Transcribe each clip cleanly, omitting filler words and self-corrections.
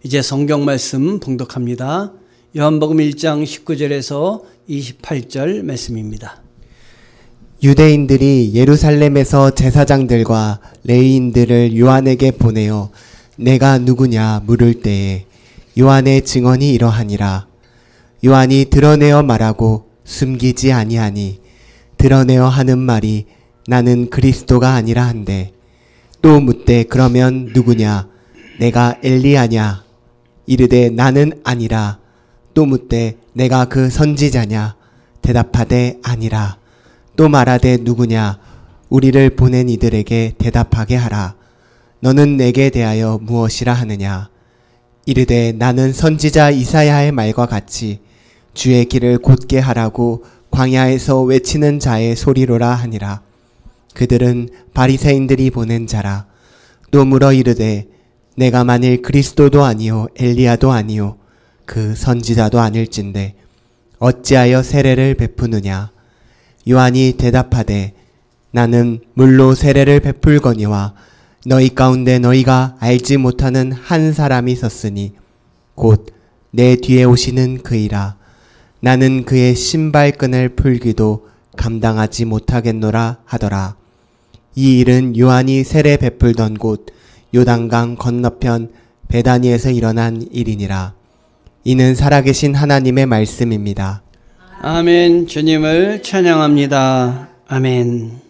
이제 성경 말씀 봉독합니다. 요한복음 1장 19절에서 28절 말씀입니다. 유대인들이 예루살렘에서 제사장들과 레위인들을 요한에게 보내어 내가 누구냐 물을 때에 요한의 증언이 이러하니라. 요한이 드러내어 말하고 숨기지 아니하니 드러내어 하는 말이 나는 그리스도가 아니라 한데, 또 묻되 그러면 누구냐 내가 엘리야냐 이르되 나는 아니라. 또 묻되 내가 그 선지자냐 대답하되 아니라. 또 말하되 누구냐 우리를 보낸 이들에게 대답하게 하라. 너는 내게 대하여 무엇이라 하느냐. 이르되 나는 선지자 이사야의 말과 같이 주의 길을 곧게 하라고 광야에서 외치는 자의 소리로라 하니라. 그들은 바리새인들이 보낸 자라. 또 물어 이르되 내가 만일 그리스도도 아니요 엘리야도 아니요 그 선지자도 아닐진데 어찌하여 세례를 베푸느냐. 요한이 대답하되 나는 물로 세례를 베풀거니와 너희 가운데 너희가 알지 못하는 한 사람이 섰으니 곧 내 뒤에 오시는 그이라. 나는 그의 신발끈을 풀기도 감당하지 못하겠노라 하더라. 이 일은 요한이 세례 베풀던 곳 요단강 건너편 베다니에서 일어난 일이니라. 이는 살아계신 하나님의 말씀입니다. 아멘. 주님을 찬양합니다. 아멘.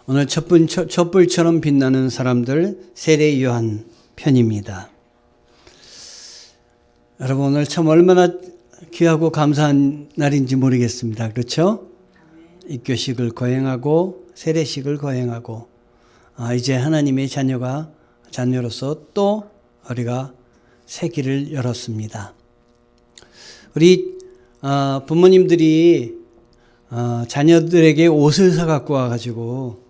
오늘 촛불처럼 빛나는 사람들 세례 요한 편입니다. 여러분, 오늘 참 얼마나 귀하고 감사한 날인지 모르겠습니다. 그렇죠? 입교식을 거행하고 세례식을 거행하고 이제 하나님의 자녀로서 또 우리가 새 길을 열었습니다. 우리 부모님들이 자녀들에게 옷을 사갖고 와가지고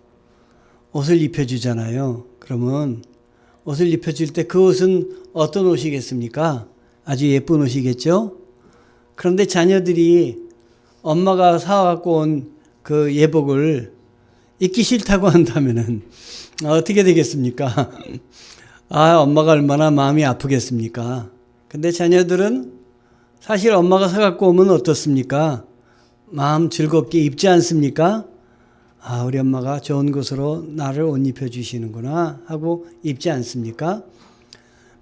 옷을 입혀주잖아요. 그러면 옷을 입혀줄 때 그 옷은 어떤 옷이겠습니까? 아주 예쁜 옷이겠죠? 그런데 자녀들이 엄마가 사갖고 온 그 예복을 입기 싫다고 한다면은 어떻게 되겠습니까? 엄마가 얼마나 마음이 아프겠습니까? 근데 자녀들은 사실 엄마가 사갖고 오면 어떻습니까? 마음 즐겁게 입지 않습니까? 우리 엄마가 좋은 곳으로 나를 옷 입혀주시는구나 하고 입지 않습니까?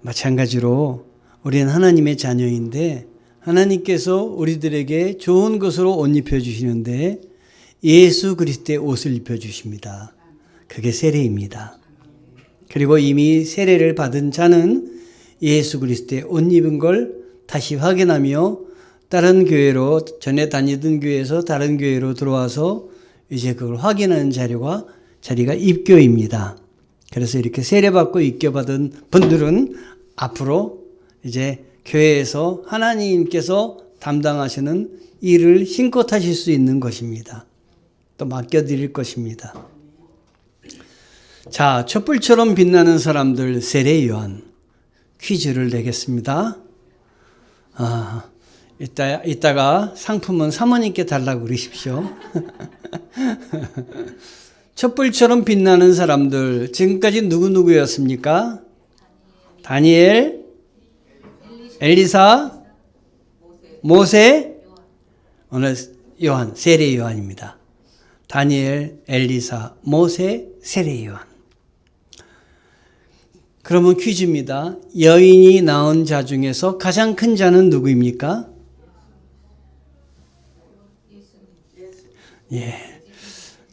마찬가지로 우리는 하나님의 자녀인데 하나님께서 우리들에게 좋은 것으로 옷 입혀주시는데 예수 그리스도의 옷을 입혀주십니다. 그게 세례입니다. 그리고 이미 세례를 받은 자는 예수 그리스도의 옷 입은 걸 다시 확인하며 다른 교회로, 전에 다니던 교회에서 다른 교회로 들어와서 이제 그걸 확인하는 자리가 입교입니다. 그래서 이렇게 세례받고 입교받은 분들은 앞으로 이제 교회에서 하나님께서 담당하시는 일을 힘껏 하실 수 있는 것입니다. 또 맡겨드릴 것입니다. 자, 촛불처럼 빛나는 사람들 세례 요한 퀴즈를 내겠습니다. 이따가 상품은 사모님께 달라고 그러십시오. 촛불처럼 빛나는 사람들 지금까지 누구였습니까? 다니엘, 엘리사, 모세, 오늘 요한, 세례 요한입니다. 다니엘, 엘리사, 모세, 세례 요한. 그러면 퀴즈입니다. 여인이 낳은 자 중에서 가장 큰 자는 누구입니까? 예.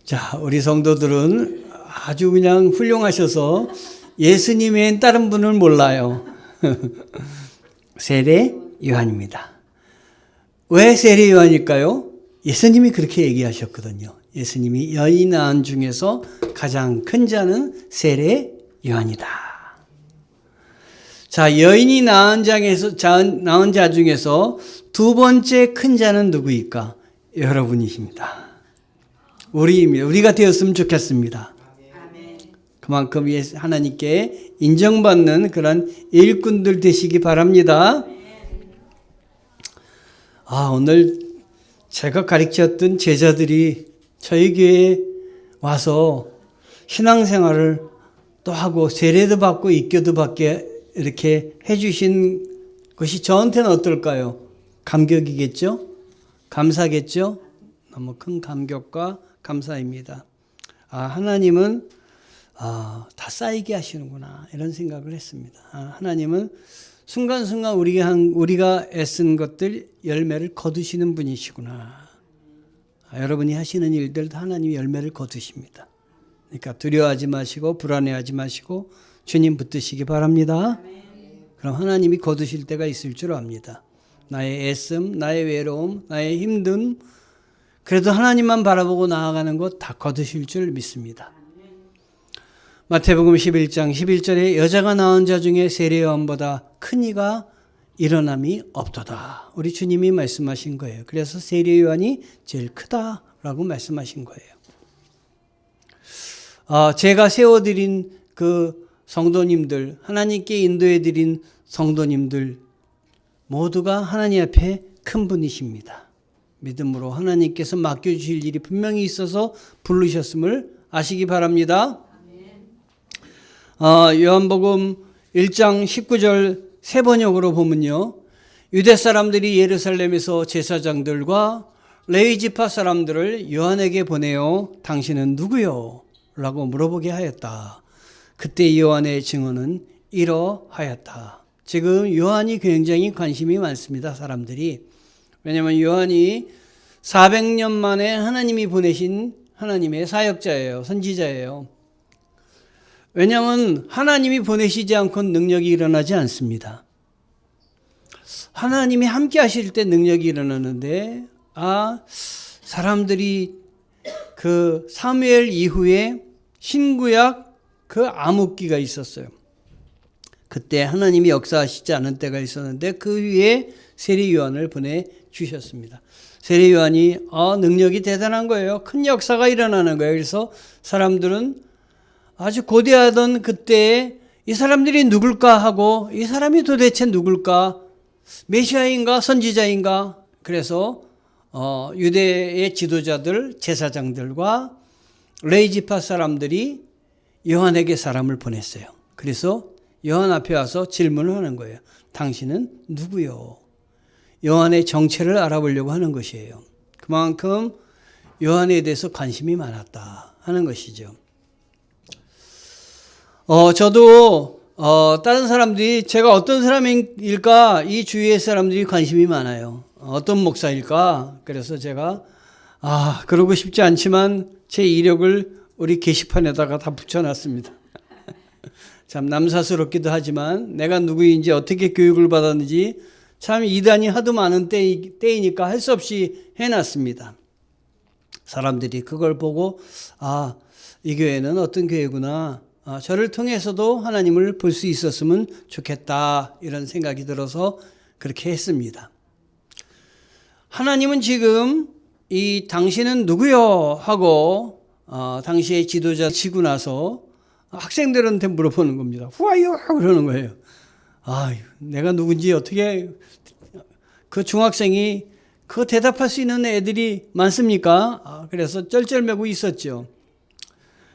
자, 우리 성도들은 아주 그냥 훌륭하셔서 예수님 외엔 다른 분을 몰라요. 세례 요한입니다. 왜 세례 요한일까요? 예수님이 그렇게 얘기하셨거든요. 예수님이 여인 낳은 중에서 가장 큰 자는 세례 요한이다. 자, 여인이 낳은 자 중에서 두 번째 큰 자는 누구일까? 여러분이십니다. 우리가 되었으면 좋겠습니다. 그만큼 하나님께 인정받는 그런 일꾼들 되시기 바랍니다. 오늘 제가 가르쳤던 제자들이 저희 교회에 와서 신앙생활을 또 하고 세례도 받고 입교도 받게 이렇게 해주신 것이 저한테는 어떨까요? 감격이겠죠? 감사겠죠? 너무 큰 감격과 감사입니다. 하나님은 다 쌓이게 하시는구나 이런 생각을 했습니다. 하나님은 순간순간 우리가 애쓴 것들 열매를 거두시는 분이시구나. 여러분이 하시는 일들도 하나님이 열매를 거두십니다. 그러니까 두려워하지 마시고 불안해하지 마시고 주님 붙드시기 바랍니다. 그럼 하나님이 거두실 때가 있을 줄 압니다. 나의 애씀, 나의 외로움, 나의 힘듦, 그래도 하나님만 바라보고 나아가는 것 다 거두실 줄 믿습니다. 마태복음 11장 11절에 여자가 낳은 자 중에 세례요한보다 큰 이가 일어남이 없도다. 우리 주님이 말씀하신 거예요. 그래서 세례요한이 제일 크다라고 말씀하신 거예요. 제가 세워드린 그 성도님들, 하나님께 인도해드린 성도님들 모두가 하나님 앞에 큰 분이십니다. 믿음으로 하나님께서 맡겨주실 일이 분명히 있어서 부르셨음을 아시기 바랍니다. 요한복음 1장 19절 세 번역으로 보면요. 유대 사람들이 예루살렘에서 제사장들과 레위 지파 사람들을 요한에게 보내어 당신은 누구요? 라고 물어보게 하였다. 그때 요한의 증언은 이러하였다. 지금 요한이 굉장히 관심이 많습니다. 사람들이. 왜냐하면 요한이 400년 만에 하나님이 보내신 하나님의 사역자예요. 선지자예요. 왜냐하면 하나님이 보내시지 않고는 능력이 일어나지 않습니다. 하나님이 함께 하실 때 능력이 일어나는데 사람들이 그 사무엘 이후에 신구약 그 암흑기가 있었어요. 그때 하나님이 역사하시지 않은 때가 있었는데 그 위에 세례 요한을 보내주셨습니다. 세례 요한이 능력이 대단한 거예요. 큰 역사가 일어나는 거예요. 그래서 사람들은 아주 고대하던 그때에 이 사람들이 누굴까 하고 이 사람이 도대체 누굴까? 메시아인가 선지자인가? 그래서 유대의 지도자들, 제사장들과 레위 지파 사람들이 요한에게 사람을 보냈어요. 그래서 요한 앞에 와서 질문을 하는 거예요. 당신은 누구요? 요한의 정체를 알아보려고 하는 것이에요. 그만큼 요한에 대해서 관심이 많았다 하는 것이죠. 저도 다른 사람들이 제가 어떤 사람일까 이 주위의 사람들이 관심이 많아요. 어떤 목사일까? 그래서 제가 그러고 싶지 않지만 제 이력을 우리 게시판에다가 다 붙여놨습니다. 참 남사스럽기도 하지만 내가 누구인지 어떻게 교육을 받았는지 참 이단이 하도 많은 때이니까 할 수 없이 해놨습니다. 사람들이 그걸 보고 이 교회는 어떤 교회구나. 저를 통해서도 하나님을 볼 수 있었으면 좋겠다 이런 생각이 들어서 그렇게 했습니다. 하나님은 지금 이 당신은 누구요? 하고 당시의 지도자 치고 나서 학생들한테 물어보는 겁니다. Who are you? 그러는 거예요. 내가 누군지 어떻게 그 중학생이 그 대답할 수 있는 애들이 많습니까? 그래서 쩔쩔매고 있었죠.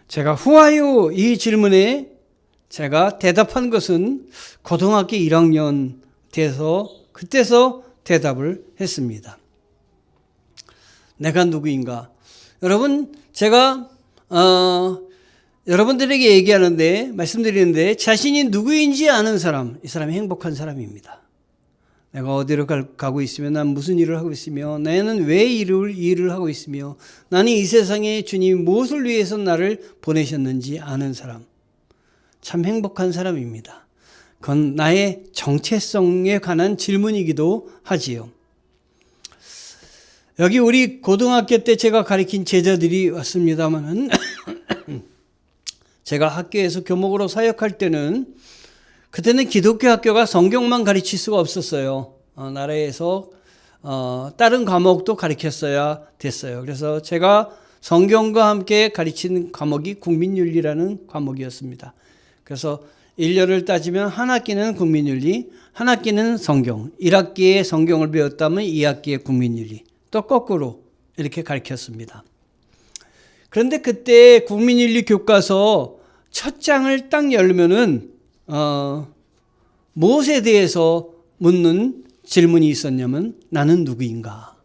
제가 Who are you? 이 질문에 제가 대답한 것은 고등학교 1학년 돼서 그때서 대답을 했습니다. 내가 누구인가? 여러분, 제가 여러분들에게 얘기하는데 말씀드리는데 자신이 누구인지 아는 사람, 이 사람이 행복한 사람입니다. 내가 어디로 가고 있으며 난 무슨 일을 하고 있으며 나는 왜 일을 하고 있으며 나는 이 세상에 주님이 무엇을 위해서 나를 보내셨는지 아는 사람, 참 행복한 사람입니다. 그건 나의 정체성에 관한 질문이기도 하지요. 여기 우리 고등학교 때 제가 가르친 제자들이 왔습니다만 제가 학교에서 교목으로 사역할 때는 그때는 기독교 학교가 성경만 가르칠 수가 없었어요. 나라에서 다른 과목도 가르쳤어야 됐어요. 그래서 제가 성경과 함께 가르치는 과목이 국민윤리라는 과목이었습니다. 그래서 1년을 따지면 한 학기는 국민윤리, 한 학기는 성경, 1학기에 성경을 배웠다면 2학기에 국민윤리, 또 거꾸로 이렇게 가르쳤습니다. 그런데 그때 국민윤리 교과서 첫 장을 딱 열면은 무엇에 대해서 묻는 질문이 있었냐면 나는 누구인가?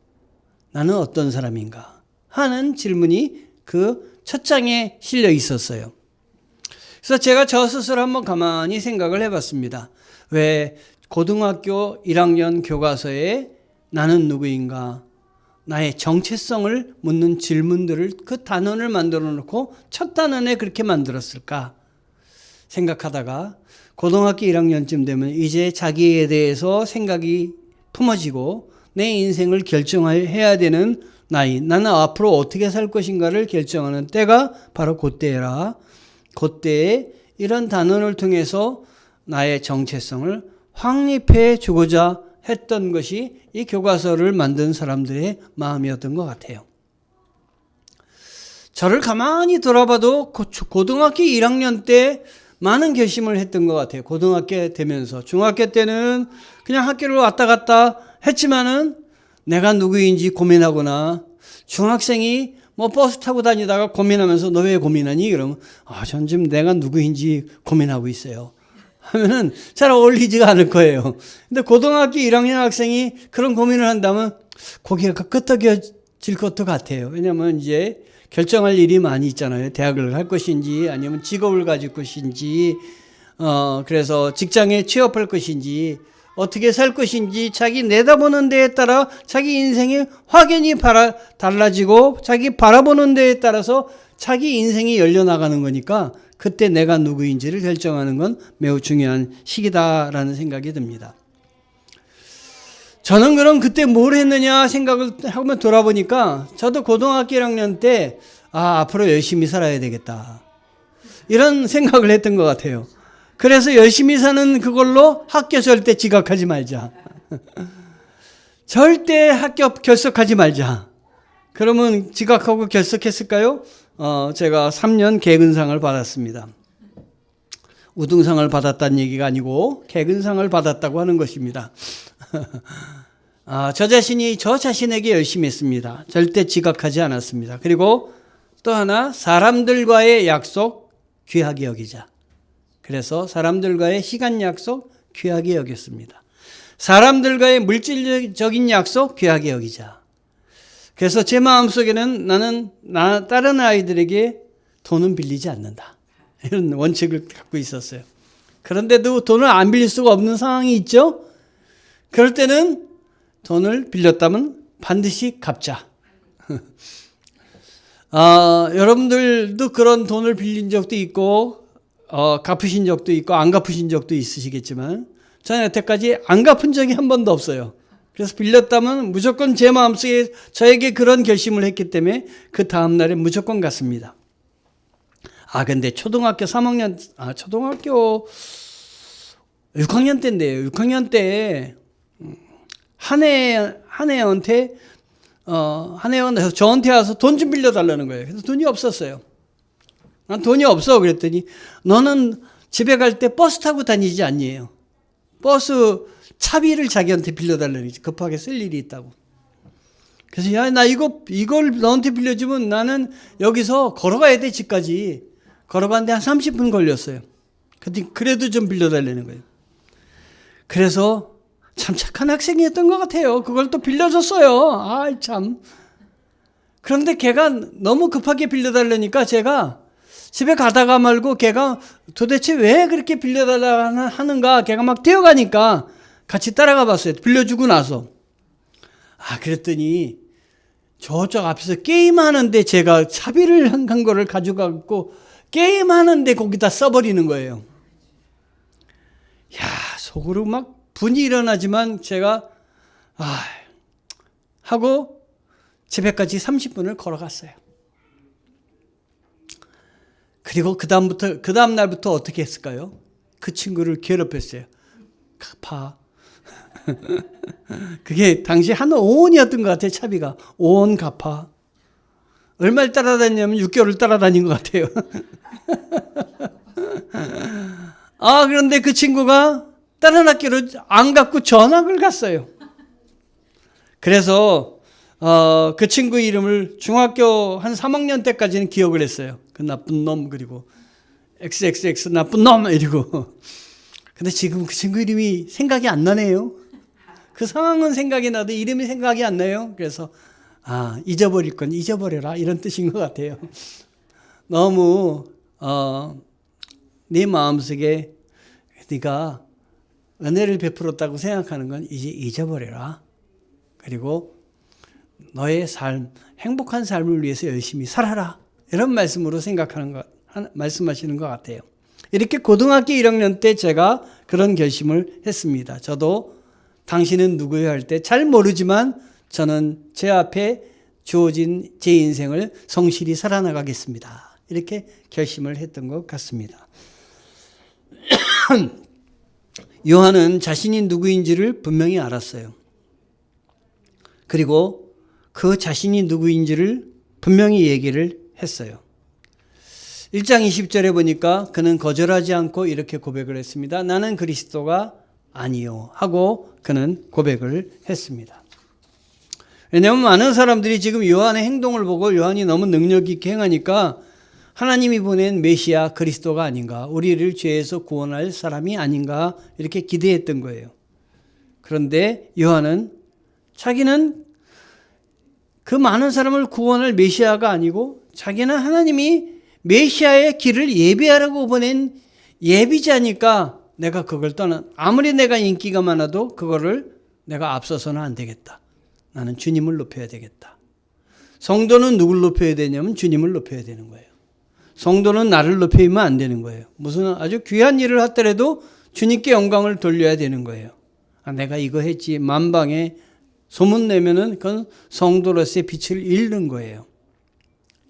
나는 어떤 사람인가? 하는 질문이 그 첫 장에 실려 있었어요. 그래서 제가 저 스스로 한번 가만히 생각을 해봤습니다. 왜 고등학교 1학년 교과서에 나는 누구인가? 나의 정체성을 묻는 질문들을 그 단원을 만들어 놓고 첫 단원에 그렇게 만들었을까? 생각하다가 고등학교 1학년쯤 되면 이제 자기에 대해서 생각이 품어지고 내 인생을 결정해야 되는 나이, 나는 앞으로 어떻게 살 것인가를 결정하는 때가 바로 그때라. 그때에 이런 단원을 통해서 나의 정체성을 확립해 주고자 했던 것이 이 교과서를 만든 사람들의 마음이었던 것 같아요. 저를 가만히 돌아봐도 고등학교 1학년 때 많은 결심을 했던 것 같아요. 고등학교 되면서. 중학교 때는 그냥 학교를 왔다 갔다 했지만은 내가 누구인지 고민하거나, 중학생이 뭐 버스 타고 다니다가 고민하면서 너 왜 고민하니? 그러면 전 지금 내가 누구인지 고민하고 있어요. 하면은 잘 어울리지가 않을 거예요. 근데 고등학교 1학년 학생이 그런 고민을 한다면 고개가 끄덕여질 것도 같아요. 왜냐면 이제 결정할 일이 많이 있잖아요. 대학을 갈 것인지 아니면 직업을 가질 것인지, 그래서 직장에 취업할 것인지, 어떻게 살 것인지 자기 내다보는 데에 따라 자기 인생이 확연히 달라지고 자기 바라보는 데에 따라서 자기 인생이 열려나가는 거니까 그때 내가 누구인지를 결정하는 건 매우 중요한 시기다라는 생각이 듭니다. 저는 그럼 그때 뭘 했느냐 생각을 하면 돌아보니까 저도 고등학교 1학년 때 앞으로 열심히 살아야 되겠다 이런 생각을 했던 것 같아요. 그래서 열심히 사는 그걸로 학교 절대 지각하지 말자. 절대 학교 결석하지 말자. 그러면 지각하고 결석했을까요? 제가 3년 개근상을 받았습니다. 우등상을 받았다는 얘기가 아니고 개근상을 받았다고 하는 것입니다. 저 자신에게 열심히 했습니다. 절대 지각하지 않았습니다. 그리고 또 하나, 사람들과의 약속 귀하게 여기자. 그래서 사람들과의 시간 약속 귀하게 여겼습니다. 사람들과의 물질적인 약속 귀하게 여기자. 그래서 제 마음속에는 나는 다른 아이들에게 돈은 빌리지 않는다. 이런 원칙을 갖고 있었어요. 그런데도 돈을 안 빌릴 수가 없는 상황이 있죠. 그럴 때는 돈을 빌렸다면 반드시 갚자. 여러분들도 그런 돈을 빌린 적도 있고 갚으신 적도 있고 안 갚으신 적도 있으시겠지만 저는 여태까지 안 갚은 적이 한 번도 없어요. 그래서 빌렸다면 무조건 제 마음속에 저에게 그런 결심을 했기 때문에 그 다음날에 무조건 갚습니다. 근데 초등학교 3학년, 초등학교 6학년 때인데요. 6학년 때 한 애한테 저한테 와서 돈 좀 빌려달라는 거예요. 그래서 돈이 없었어요. 난 돈이 없어. 그랬더니 너는 집에 갈 때 버스 타고 다니지 않니에요. 버스 차비를 자기한테 빌려달라니 급하게 쓸 일이 있다고. 그래서 나 이걸 너한테 빌려주면 나는 여기서 걸어가야 돼. 집까지. 걸어가는데 한 30분 걸렸어요. 그래도 좀 빌려달라는 거예요. 그래서 참 착한 학생이었던 것 같아요. 그걸 또 빌려줬어요. 참. 그런데 걔가 너무 급하게 빌려달라니까 제가 집에 가다가 말고 걔가 도대체 왜 그렇게 빌려달라 하는가 걔가 막 뛰어가니까 같이 따라가 봤어요. 빌려주고 나서. 그랬더니 저쪽 앞에서 게임하는데 제가 차비를 한 거를 가져가고 게임하는데 거기다 써버리는 거예요. 속으로 막 분이 일어나지만 제가 하고 집에까지 30분을 걸어갔어요. 그리고 그 다음 날부터 어떻게 했을까요? 그 친구를 괴롭혔어요. 갚아. 그게 당시 한 5원이었던 것 같아요. 차비가 5원 갚아. 얼마를 따라다니냐면 6개월을 따라다닌 것 같아요. 그런데 그 친구가 다른 학교로 안 갔고 전학을 갔어요. 그래서 그 친구 이름을 중학교 한 3학년 때까지는 기억을 했어요. 그 나쁜 놈, 그리고 XXX 나쁜 놈 이러고. 근데 지금 그 친구 이름이 생각이 안 나네요. 그 상황은 생각이 나도 이름이 생각이 안 나요. 그래서 잊어버릴 건 잊어버려라 이런 뜻인 것 같아요. 너무 네 마음속에 네가 은혜를 베풀었다고 생각하는 건 이제 잊어버려라. 그리고 너의 삶, 행복한 삶을 위해서 열심히 살아라. 이런 말씀으로 말씀하시는 것 같아요. 이렇게 고등학교 1학년 때 제가 그런 결심을 했습니다. 저도 당신은 누구예요 할 때 잘 모르지만 저는 제 앞에 주어진 제 인생을 성실히 살아나가겠습니다. 이렇게 결심을 했던 것 같습니다. 요한은 자신이 누구인지를 분명히 알았어요. 그리고 그 자신이 누구인지를 분명히 얘기를 했어요. 1장 20절에 보니까 그는 거절하지 않고 이렇게 고백을 했습니다. 나는 그리스도가 아니요 하고 그는 고백을 했습니다. 왜냐하면 많은 사람들이 지금 요한의 행동을 보고 요한이 너무 능력 있게 행하니까 하나님이 보낸 메시아 그리스도가 아닌가, 우리를 죄에서 구원할 사람이 아닌가 이렇게 기대했던 거예요. 그런데 요한은 자기는 그 많은 사람을 구원할 메시아가 아니고 자기는 하나님이 메시아의 길을 예비하라고 보낸 예비자니까 내가 그걸 아무리 내가 인기가 많아도 그거를 내가 앞서서는 안 되겠다. 나는 주님을 높여야 되겠다. 성도는 누굴 높여야 되냐면 주님을 높여야 되는 거예요. 성도는 나를 높이면 안 되는 거예요. 무슨 아주 귀한 일을 하더라도 주님께 영광을 돌려야 되는 거예요. 내가 이거 했지 만방에 소문내면은 그건 성도로서의 빛을 잃는 거예요.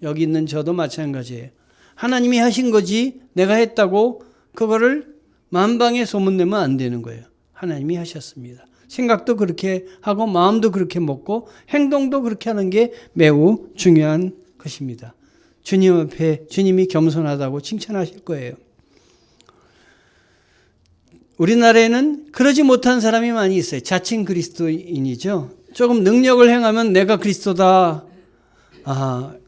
여기 있는 저도 마찬가지예요. 하나님이 하신 거지 내가 했다고 그거를 만방에 소문내면 안 되는 거예요. 하나님이 하셨습니다. 생각도 그렇게 하고 마음도 그렇게 먹고 행동도 그렇게 하는 게 매우 중요한 것입니다. 주님 앞에 주님이 겸손하다고 칭찬하실 거예요. 우리나라에는 그러지 못한 사람이 많이 있어요. 자칭 그리스도인이죠. 조금 능력을 행하면 내가 그리스도다.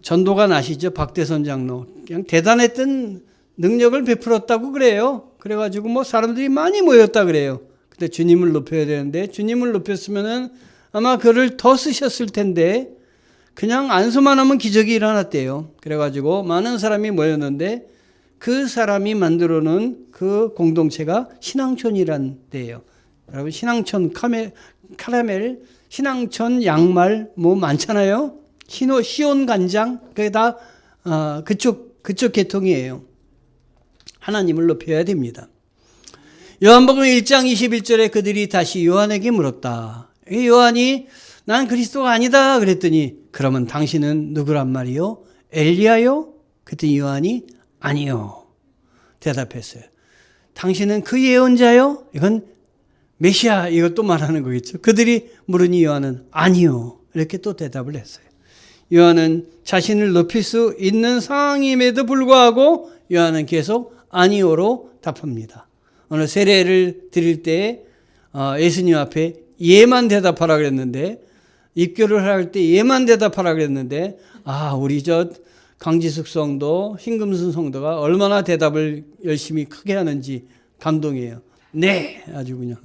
전도가 나시죠. 박대선 장로. 그냥 대단했던 능력을 베풀었다고 그래요. 그래가지고 사람들이 많이 모였다 그래요. 근데 주님을 높여야 되는데 주님을 높였으면은 아마 그를 더 쓰셨을 텐데 그냥 안수만 하면 기적이 일어났대요. 그래가지고 많은 사람이 모였는데 그 사람이 만들어놓은 그 공동체가 신앙촌이란 데예요. 여러분 신앙촌 카라멜, 신앙촌 양말 많잖아요. 시온 간장 그게 다 그쪽 계통이에요. 하나님을 높여야 됩니다. 요한복음 1장 21절에 그들이 다시 요한에게 물었다. 요한이 난 그리스도가 아니다 그랬더니 그러면 당신은 누구란 말이요? 엘리야요? 그랬더니 요한이 아니요 대답했어요. 당신은 그 예언자요? 이건 메시아 이것도 말하는 거겠죠. 그들이 물으니 요한은 아니요 이렇게 또 대답을 했어요. 요한은 자신을 높일 수 있는 상황임에도 불구하고 요한은 계속 아니요로 답합니다. 오늘 세례를 드릴 때 예수님 앞에 예만 대답하라 그랬는데 입교를 할 때 예만 대답하라 그랬는데 우리 강지숙 성도, 신금순 성도가 얼마나 대답을 열심히 크게 하는지 감동이에요. 네, 아주 그냥.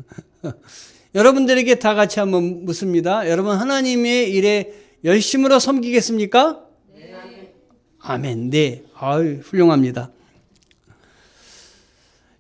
여러분들에게 다 같이 한번 묻습니다. 여러분 하나님의 일에 열심으로 섬기겠습니까? 네. 아멘. 네. 훌륭합니다.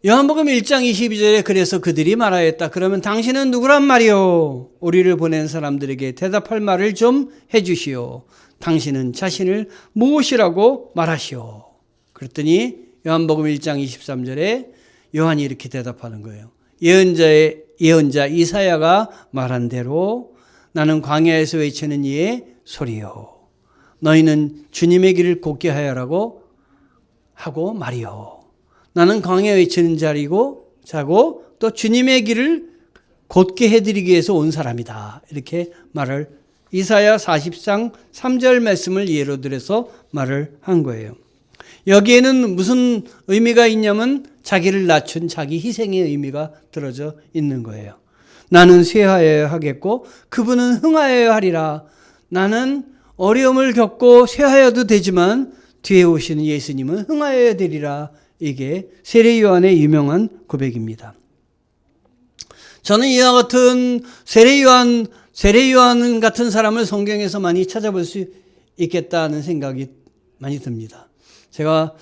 요한복음 1장 22절에 그래서 그들이 말하였다. 그러면 당신은 누구란 말이요? 우리를 보낸 사람들에게 대답할 말을 좀 해주시오. 당신은 자신을 무엇이라고 말하시오. 그랬더니 요한복음 1장 23절에 요한이 이렇게 대답하는 거예요. 예언자 이사야가 말한 대로 나는 광야에서 외치는 이의 소리요. 너희는 주님의 길을 곧게 하여라고 하고 말이요. 나는 광야에 외치는 자고 또 주님의 길을 곧게 해드리기 위해서 온 사람이다. 이렇게 말을 이사야 40장 3절 말씀을 예로 들어서 말을 한 거예요. 여기에는 무슨 의미가 있냐면 자기를 낮춘 자기 희생의 의미가 들어져 있는 거예요. 나는 쇠하여야 하겠고 그분은 흥하여야 하리라. 나는 어려움을 겪고 쇠하여도 되지만 뒤에 오시는 예수님은 흥하여야 되리라. 이게 세례 요한의 유명한 고백입니다. 저는 이와 같은 세례 요한 같은 사람을 성경에서 많이 찾아볼 수 있겠다는 생각이 많이 듭니다. 제가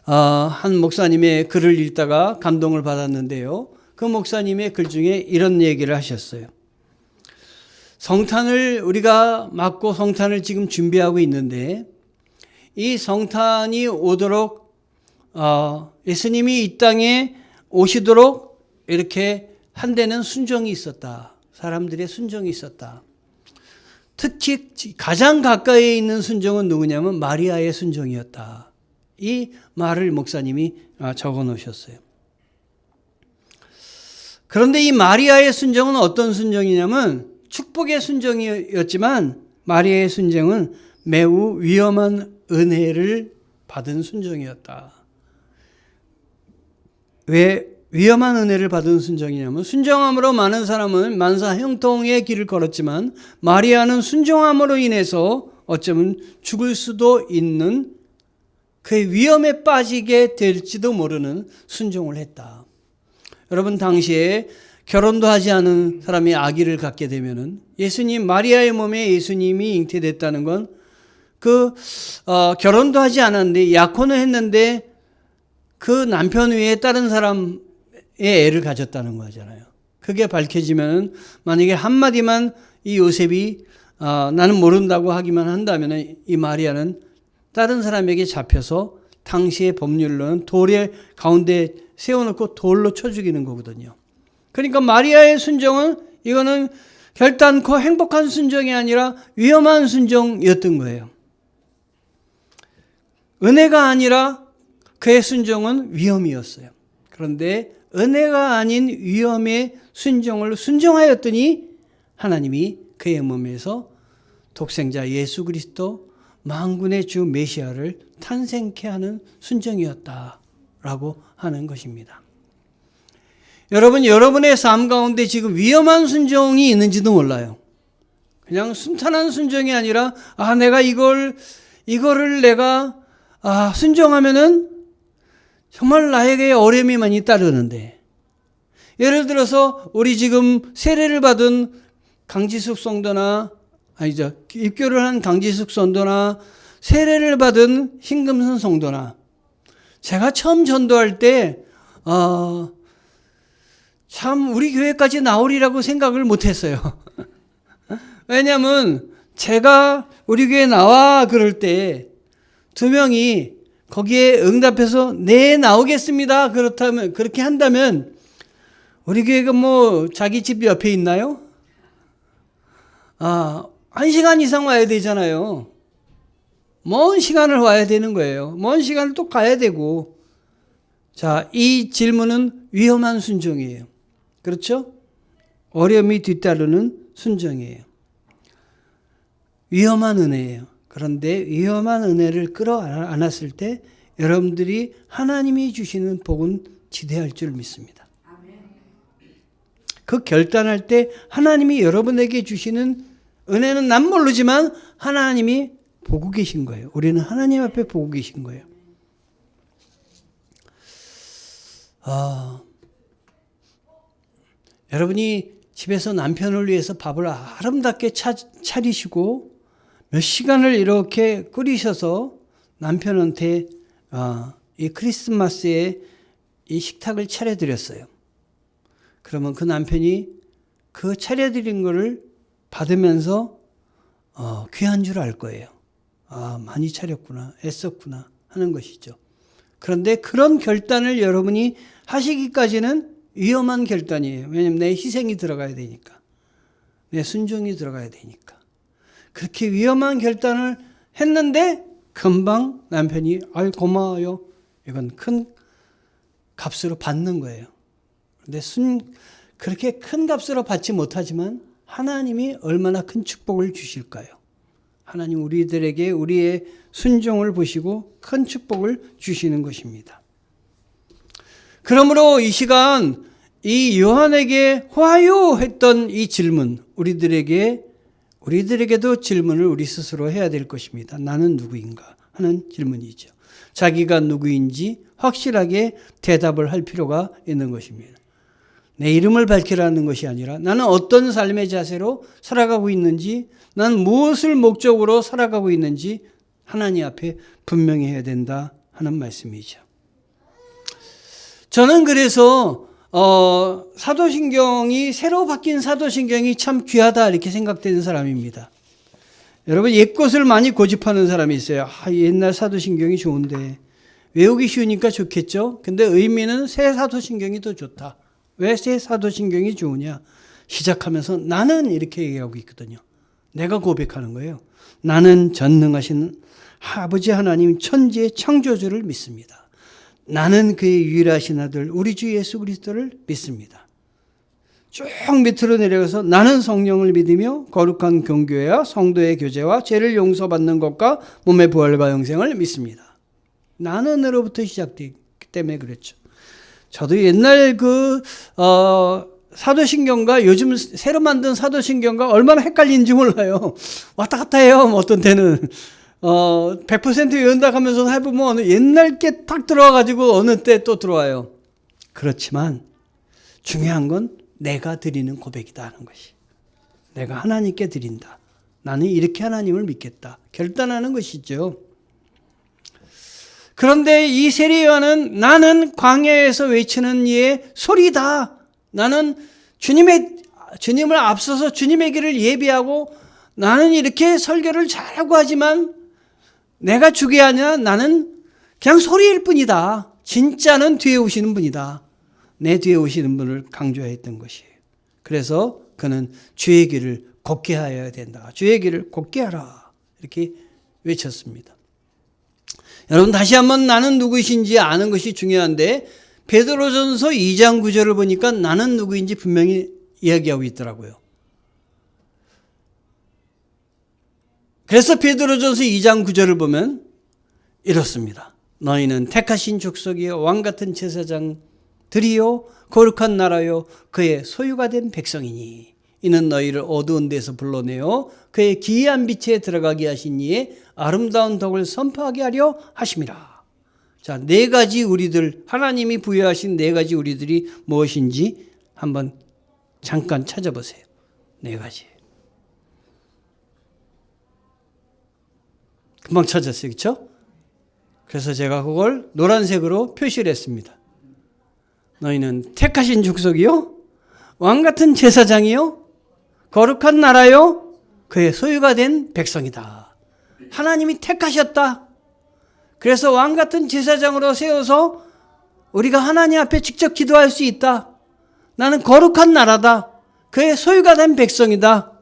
한 목사님의 글을 읽다가 감동을 받았는데요. 그 목사님의 글 중에 이런 얘기를 하셨어요. 성탄을 우리가 맞고 성탄을 지금 준비하고 있는데 이 성탄이 오도록 예수님이 이 땅에 오시도록 이렇게 한 데는 순종이 있었다. 사람들의 순종이 있었다. 특히 가장 가까이에 있는 순종은 누구냐면 마리아의 순종이었다. 이 말을 목사님이 적어 놓으셨어요. 그런데 이 마리아의 순종은 어떤 순종이냐면 축복의 순종이었지만 마리아의 순종은 매우 위험한 은혜를 받은 순종이었다. 왜 위험한 은혜를 받은 순종이냐면 순종함으로 많은 사람은 만사 형통의 길을 걸었지만 마리아는 순종함으로 인해서 어쩌면 죽을 수도 있는 그 위험에 빠지게 될지도 모르는 순종을 했다. 여러분, 당시에 결혼도 하지 않은 사람이 아기를 갖게 되면은 예수님, 마리아의 몸에 예수님이 잉태됐다는 건 결혼도 하지 않았는데 약혼을 했는데 그 남편 외에 다른 사람의 애를 가졌다는 거잖아요. 그게 밝혀지면 만약에 한마디만 이 요셉이 나는 모른다고 하기만 한다면 이 마리아는 다른 사람에게 잡혀서 당시의 법률로는 돌의 가운데 세워놓고 돌로 쳐 죽이는 거거든요. 그러니까 마리아의 순종은 이거는 결단코 행복한 순종이 아니라 위험한 순종이었던 거예요. 은혜가 아니라 그의 순종은 위험이었어요. 그런데 은혜가 아닌 위험의 순종을 순종하였더니 하나님이 그의 몸에서 독생자 예수 그리스도 만군의 주 메시아를 탄생케 하는 순종이었다라고 하는 것입니다. 여러분, 여러분의 삶 가운데 지금 위험한 순종이 있는지도 몰라요. 그냥 순탄한 순종이 아니라 내가 이거를 내가 순종하면은 정말 나에게 어려움이 많이 따르는데, 예를 들어서 우리 지금 세례를 받은 강지숙 성도나 입교를 한 강지숙 성도나 세례를 받은 신금선 성도나 제가 처음 전도할 때 참 우리 교회까지 나오리라고 생각을 못했어요. 왜냐하면 제가 우리 교회 나와 그럴 때 두 명이 거기에 응답해서 네 나오겠습니다. 그렇다면 그렇게 한다면 우리 교회가 뭐 자기 집 옆에 있나요? 1시간 이상 와야 되잖아요. 먼 시간을 와야 되는 거예요. 먼 시간을 또 가야 되고. 자, 이 질문은 위험한 순종이에요. 그렇죠? 어려움이 뒤따르는 순종이에요. 위험한 은혜예요. 그런데 위험한 은혜를 끌어안았을 때 여러분들이 하나님이 주시는 복은 지대할 줄 믿습니다. 그 결단할 때 하나님이 여러분에게 주시는 은혜는 난 모르지만 하나님이 보고 계신 거예요. 우리는 하나님 앞에 보고 계신 거예요. 여러분이 집에서 남편을 위해서 밥을 아름답게 차리시고 몇 시간을 이렇게 끓이셔서 남편한테 이 크리스마스에 이 식탁을 차려드렸어요. 그러면 그 남편이 그 차려드린 거를 받으면서 귀한 줄 알 거예요. 많이 차렸구나, 애썼구나 하는 것이죠. 그런데 그런 결단을 여러분이 하시기까지는 위험한 결단이에요. 왜냐하면 내 희생이 들어가야 되니까. 내 순종이 들어가야 되니까. 그렇게 위험한 결단을 했는데 금방 남편이 고마워요. 이건 큰 값으로 받는 거예요. 그런데 그렇게 큰 값으로 받지 못하지만 하나님이 얼마나 큰 축복을 주실까요? 하나님 우리들에게 우리의 순종을 보시고 큰 축복을 주시는 것입니다. 그러므로 이 시간 이 요한에게 화요 했던 이 질문, 우리들에게도 질문을 우리 스스로 해야 될 것입니다. 나는 누구인가 하는 질문이죠. 자기가 누구인지 확실하게 대답을 할 필요가 있는 것입니다. 내 이름을 밝히라는 것이 아니라 나는 어떤 삶의 자세로 살아가고 있는지, 나는 무엇을 목적으로 살아가고 있는지 하나님 앞에 분명히 해야 된다 하는 말씀이죠. 저는 그래서 사도신경이, 새로 바뀐 사도신경이 참 귀하다 이렇게 생각되는 사람입니다. 여러분, 옛 것을 많이 고집하는 사람이 있어요. 옛날 사도신경이 좋은데 외우기 쉬우니까 좋겠죠. 근데 의미는 새 사도신경이 더 좋다. 왜 새 사도신경이 좋으냐? 시작하면서 나는 이렇게 얘기하고 있거든요. 내가 고백하는 거예요. 나는 전능하신 아버지 하나님 천지의 창조주를 믿습니다. 나는 그의 유일하신 아들 우리 주 예수 그리스도를 믿습니다. 쭉 밑으로 내려가서 나는 성령을 믿으며 거룩한 경교회와 성도의 교제와 죄를 용서받는 것과 몸의 부활과 영생을 믿습니다. 나는으로부터 시작되기 때문에 그랬죠. 저도 옛날 사도신경과 요즘 새로 만든 사도신경과 얼마나 헷갈리는지 몰라요. 왔다 갔다 해요. 어떤 때는 100% 외운다 하면서 해보면 옛날 게 탁 들어와가지고 어느 때 또 들어와요. 그렇지만 중요한 건 내가 드리는 고백이다 하는 것이. 내가 하나님께 드린다. 나는 이렇게 하나님을 믿겠다. 결단하는 것이죠. 그런데 이 세례요한은 나는 광야에서 외치는 이의 소리다. 나는 주님을 앞서서 주님의 길을 예비하고 나는 이렇게 설교를 잘하고 하지만 내가 주게 아니라 나는 그냥 소리일 뿐이다. 진짜는 뒤에 오시는 분이다. 내 뒤에 오시는 분을 강조했던 것이에요. 그래서 그는 주의 길을 곱게 하여야 된다. 주의 길을 곱게 하라. 이렇게 외쳤습니다. 여러분, 다시 한번 나는 누구이신지 아는 것이 중요한데 베드로전서 2장 9절을 보니까 나는 누구인지 분명히 이야기하고 있더라고요. 그래서 베드로전서 2장 9절을 보면 이렇습니다. 너희는 택하신 족속이요 왕같은 제사장들이요 거룩한 나라요 그의 소유가 된 백성이니 이는 너희를 어두운 데서 불러내어 그의 기이한 빛에 들어가게 하신 이의 아름다운 덕을 선포하게 하려 하심이라. 자, 네 가지 우리들, 하나님이 부여하신 네 가지 우리들이 무엇인지 한번 잠깐 찾아보세요. 네 가지. 금방 찾았어요. 그렇죠? 그래서 제가 그걸 노란색으로 표시를 했습니다. 너희는 택하신 족속이요 왕같은 제사장이요 거룩한 나라요 그의 소유가 된 백성이다. 하나님이 택하셨다. 그래서 왕같은 제사장으로 세워서 우리가 하나님 앞에 직접 기도할 수 있다. 나는 거룩한 나라다. 그의 소유가 된 백성이다.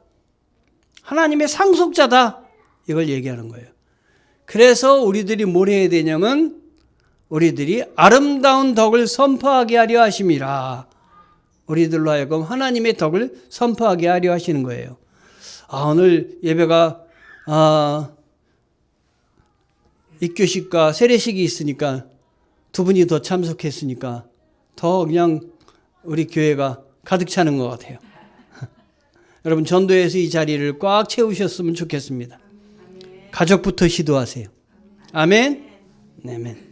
하나님의 상속자다. 이걸 얘기하는 거예요. 그래서 우리들이 뭘 해야 되냐면 우리들이 아름다운 덕을 선포하게 하려 하심이라. 우리들로 하여금 하나님의 덕을 선포하게 하려 하시는 거예요. 오늘 예배가 입교식과 세례식이 있으니까 두 분이 더 참석했으니까 더 그냥 우리 교회가 가득 차는 것 같아요. 여러분, 전도에서 이 자리를 꽉 채우셨으면 좋겠습니다. 가족부터 시도하세요. 아멘. 아멘.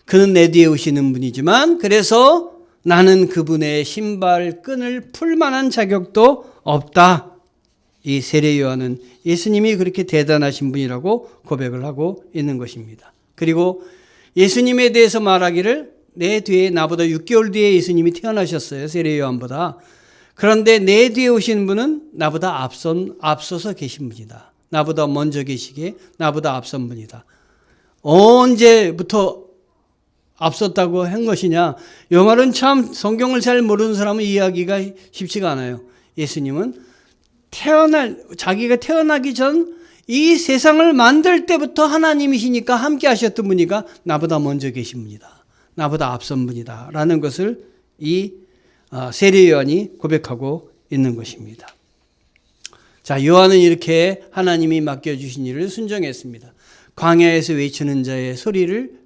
그는 내 뒤에 오시는 분이지만 그래서 나는 그분의 신발 끈을 풀 만한 자격도 없다. 이 세례 요한은 예수님이 그렇게 대단하신 분이라고 고백을 하고 있는 것입니다. 그리고 예수님에 대해서 말하기를 내 뒤에 나보다 6개월 뒤에 예수님이 태어나셨어요. 세례 요한보다. 그런데 내 뒤에 오시는 분은 나보다 앞서서 계신 분이다. 나보다 먼저 계시기에 나보다 앞선 분이다. 언제부터 앞섰다고 한 것이냐? 이 말은 참 성경을 잘 모르는 사람은 이해하기가 쉽지가 않아요. 예수님은 자기가 태어나기 전 이 세상을 만들 때부터 하나님이시니까 함께 하셨던 분이가 나보다 먼저 계신 분이다. 나보다 앞선 분이다. 라는 것을 이 세례 요한이 고백하고 있는 것입니다. 자, 요한은 이렇게 하나님이 맡겨주신 일을 순종했습니다. 광야에서 외치는 자의 소리를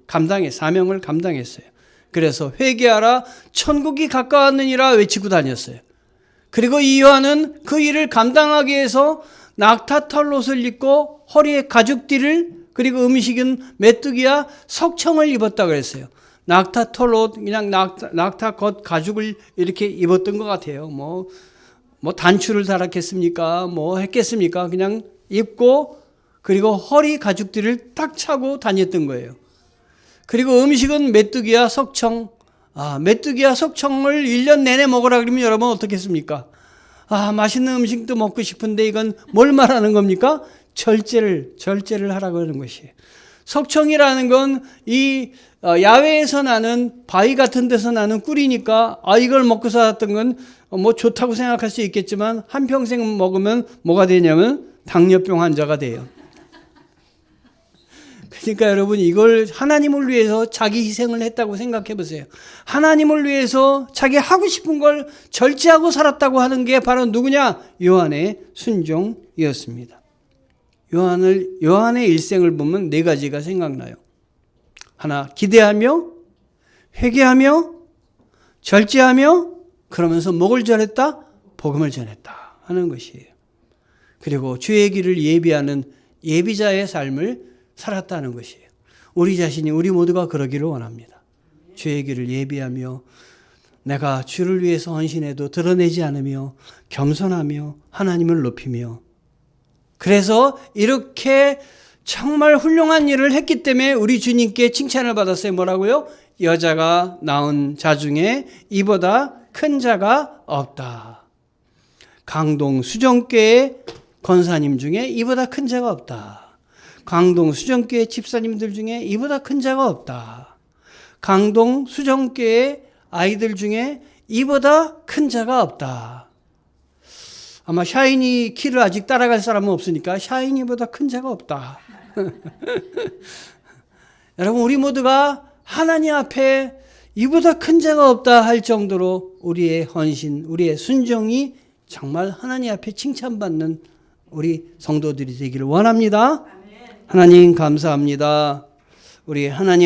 사명을 감당했어요. 그래서 회개하라 천국이 가까웠느니라 외치고 다녔어요. 그리고 이 요한은 그 일을 감당하기 위해서 낙타 털옷을 입고 허리에 가죽띠를 그리고 음식은 메뚜기와 석청을 입었다고 했어요. 낙타 털옷, 그냥 낙타 겉 가죽을 이렇게 입었던 것 같아요. 뭐 단추를 달았겠습니까? 뭐 했겠습니까? 그냥 입고, 그리고 허리 가죽들을 딱 차고 다녔던 거예요. 그리고 음식은 메뚜기와 석청. 메뚜기와 석청을 1년 내내 먹으라 그러면 여러분 어떻겠습니까? 맛있는 음식도 먹고 싶은데 이건 뭘 말하는 겁니까? 절제를 하라고 하는 것이에요. 석청이라는 건 이 야외에서 나는 바위 같은 데서 나는 꿀이니까 이걸 먹고 살았던 건 뭐 좋다고 생각할 수 있겠지만 한평생 먹으면 뭐가 되냐면 당뇨병 환자가 돼요. 그러니까 여러분 이걸 하나님을 위해서 자기 희생을 했다고 생각해 보세요. 하나님을 위해서 자기 하고 싶은 걸 절제하고 살았다고 하는 게 바로 누구냐? 요한의 순종이었습니다. 요한의 일생을 보면 4가지가 생각나요. 하나, 기대하며, 회개하며, 절제하며, 그러면서 뭐를 전했다? 복음을 전했다 하는 것이에요. 그리고 주의 길을 예비하는 예비자의 삶을 살았다는 것이에요. 우리 자신이, 우리 모두가 그러기를 원합니다. 주의 길을 예비하며, 내가 주를 위해서 헌신해도 드러내지 않으며, 겸손하며, 하나님을 높이며, 그래서 이렇게 정말 훌륭한 일을 했기 때문에 우리 주님께 칭찬을 받았어요. 뭐라고요? 여자가 낳은 자 중에 이보다 큰 자가 없다. 강동 수정교회 권사님 중에 이보다 큰 자가 없다. 강동 수정교회 집사님들 중에 이보다 큰 자가 없다. 강동 수정교회 아이들 중에 이보다 큰 자가 없다. 아마 샤이니 키를 아직 따라갈 사람은 없으니까 샤이니보다 큰 자가 없다. 여러분 우리 모두가 하나님 앞에 이보다 큰 자가 없다 할 정도로 우리의 헌신, 우리의 순종이 정말 하나님 앞에 칭찬받는 우리 성도들이 되기를 원합니다. 하나님 감사합니다. 우리 하나님